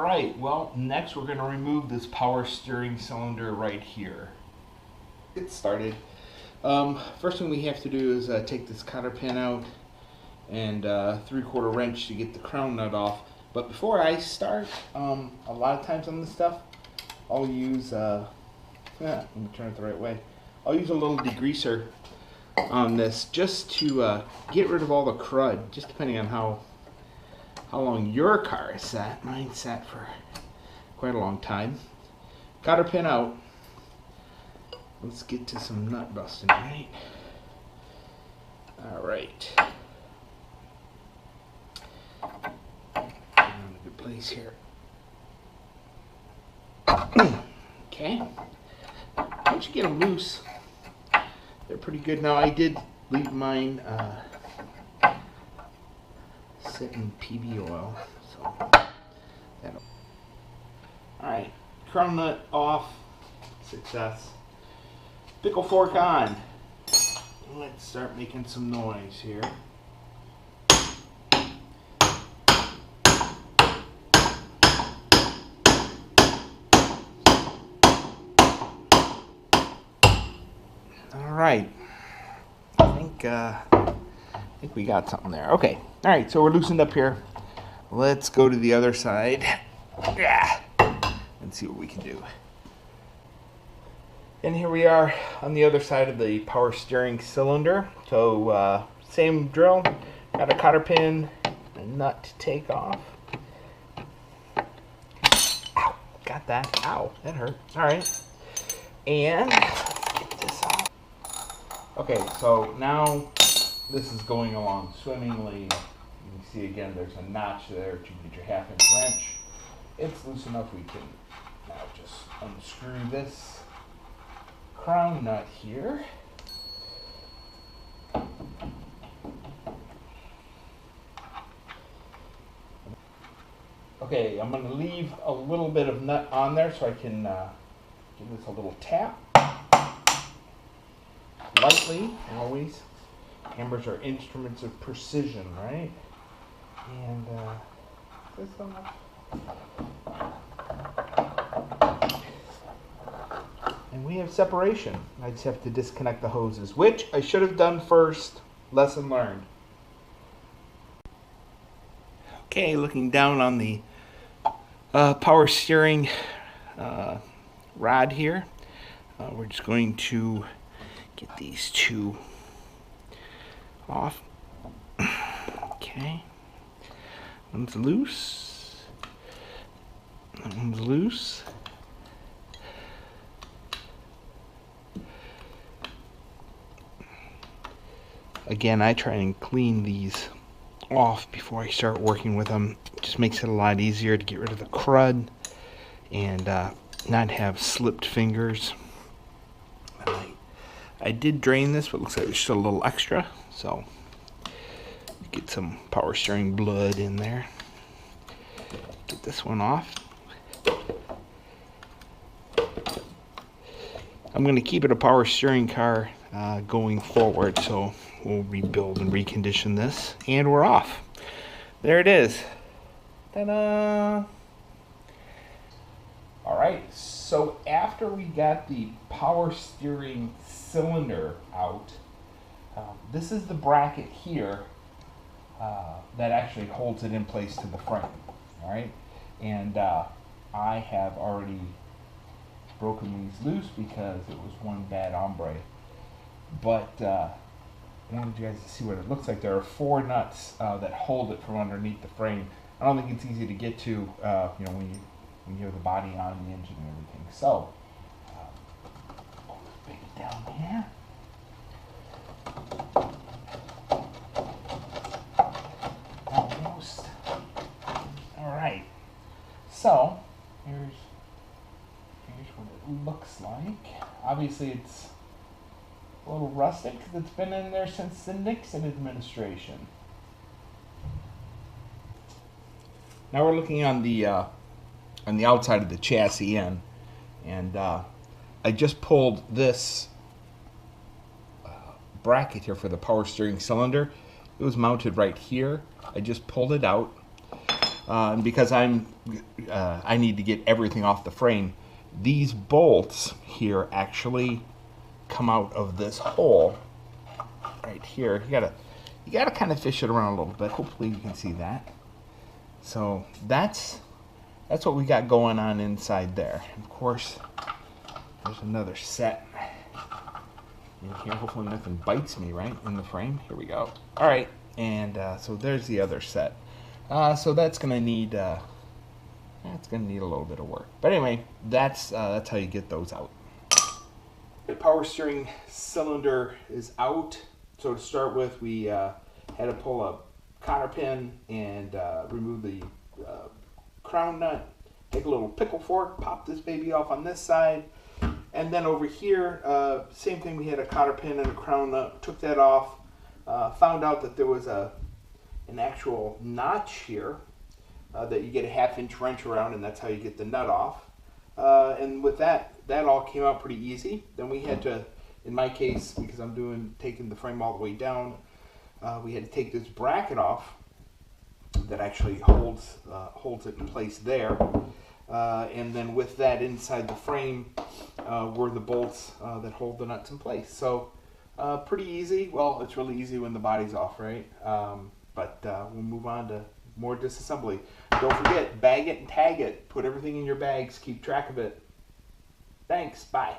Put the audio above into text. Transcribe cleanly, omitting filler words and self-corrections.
Alright, well, next we're going to remove this power steering cylinder right here. Get started. First thing we have to do is take this cotter pin out and 3/4 wrench to get the crown nut off. But before I start, a lot of times on this stuff, I'll use, let me turn it the right way. I'll use a little degreaser on this just to get rid of all the crud, just depending on how long your car is sat. Mine's sat for quite a long time. Cotter pin out. Let's get to some nut busting, right? Alright. I'm in a good place here. Okay. Once you get them loose, they're pretty good. Now I did leave mine sit in PB oil, so that'll. Alright, crown nut off. Success. Pickle fork on. Let's start making some noise here. Alright. I think we got something there. Okay. Alright, so we're loosened up here. Let's go to the other side. Yeah. And see what we can do. And here we are on the other side of the power steering cylinder. So same drill. Got a cotter pin, a nut to take off. Ow, got that. Ow, that hurt. Alright. And get this out. Okay, so now this is going along swimmingly. You can see again there's a notch there to get your 1/2-inch wrench. It's loose enough we can now just unscrew this crown nut here. Okay, I'm going to leave a little bit of nut on there so I can give this a little tap. Lightly, always. Hammers are instruments of precision, right? And this off. And we have separation. I just have to disconnect the hoses, which I should have done first. Lesson learned. Okay, looking down on the power steering rod here. We're just going to get these two off. Okay. One's loose. That one's loose. Again, I try and clean these off before I start working with them. It just makes it a lot easier to get rid of the crud and not have slipped fingers. I did drain this, but it looks like there's still a little extra, so get some power steering blood in there. Get this one off. I'm going to keep it a power steering car going forward, so we'll rebuild and recondition this, and we're off. There it is. Ta-da! Alright, so after we got the power steering cylinder out, this is the bracket here that actually holds it in place to the frame. Alright, and I have already broken these loose because it was one bad hombre. But I wanted you guys to see what it looks like. There are 4 nuts that hold it from underneath the frame. I don't think it's easy to get to, you know, when you have the body on the engine and everything. So, pull this baby down here. Almost. All right. So, here's what it looks like. Obviously, it's a little rustic because it's been in there since the Nixon administration. Now we're looking on the outside of the chassis end, and I just pulled this bracket here for the power steering cylinder. It was mounted right here. I just pulled it out. And because I need to get everything off the frame, these bolts here actually come out of this hole right here. You gotta kind of fish it around a little bit. Hopefully you can see that. So that's what we got going on inside there. Of course, there's another set in here. Hopefully nothing bites me right in the frame. Here we go. All right, and so there's the other set. So that's gonna need a little bit of work. But anyway, that's how you get those out. The power steering cylinder is out. So to start with, we had to pull a cotter pin and remove the crown nut. Take a little pickle fork, pop this baby off on this side. And then over here, same thing, we had a cotter pin and a crown nut. Took that off. Found out that there was an actual notch here that you get a 1/2-inch wrench around, and that's how you get the nut off. And with that all came out pretty easy. Then we had to, in my case, because I'm taking the frame all the way down, we had to take this bracket off that actually holds it in place there. And then with that inside the frame were the bolts that hold the nuts in place. So pretty easy. Well, it's really easy when the body's off, right? But we'll move on to more disassembly. Don't forget, bag it and tag it. Put everything in your bags. Keep track of it. Thanks. Bye.